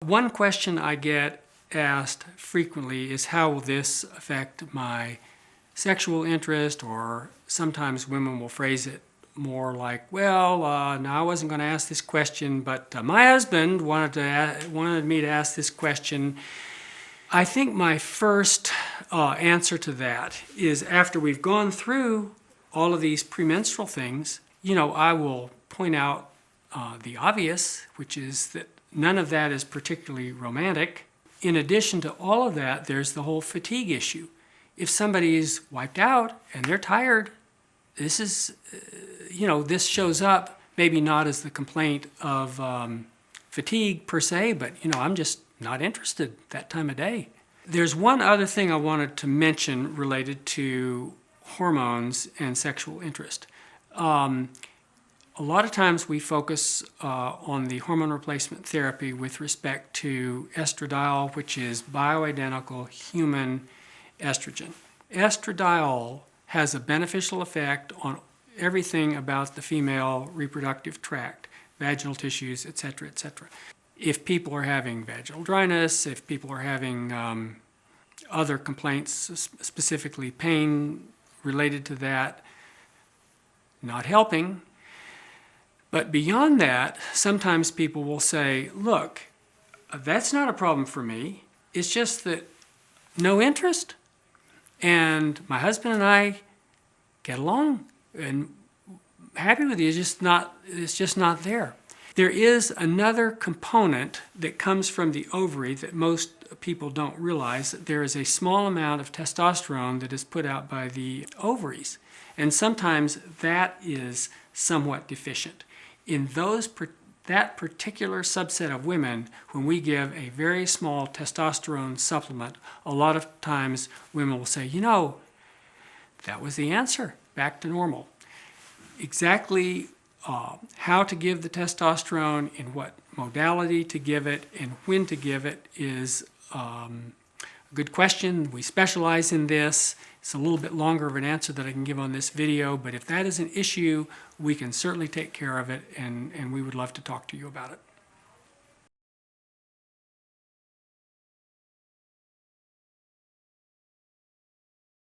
One question I get asked frequently is, how will this affect my sexual interest? Or sometimes women will phrase it more like, well, no, I wasn't going to ask this question, but my husband wanted me to ask this question. I think my first answer to that is, after we've gone through all of these premenstrual things, I will point out the obvious, which is that none of that is particularly romantic. In addition to all of that, there's the whole fatigue issue. If somebody's wiped out and they're tired, this shows up, maybe not as the complaint of fatigue per se, but I'm just not interested that time of day. There's one other thing I wanted to mention related to hormones and sexual interest. A lot of times we focus on the hormone replacement therapy with respect to estradiol, which is bioidentical human estrogen. Estradiol has a beneficial effect on everything about the female reproductive tract, vaginal tissues, etc., etc. If people are having vaginal dryness, if people are having other complaints, specifically pain related to that, not helping. But beyond that, sometimes people will say, look, that's not a problem for me. It's just that no interest. And my husband and I get along and happy with you. It's just not there. There is another component that comes from the ovary that most people don't realize, that there is a small amount of testosterone that is put out by the ovaries. And sometimes that is somewhat deficient. In that particular subset of women, when we give a very small testosterone supplement, a lot of times women will say, that was the answer, back to normal. Exactly how to give the testosterone, in what modality to give it, and when to give it is a good question. We specialize in this. It's a little bit longer of an answer that I can give on this video, but if that is an issue, we can certainly take care of it, and we would love to talk to you about it.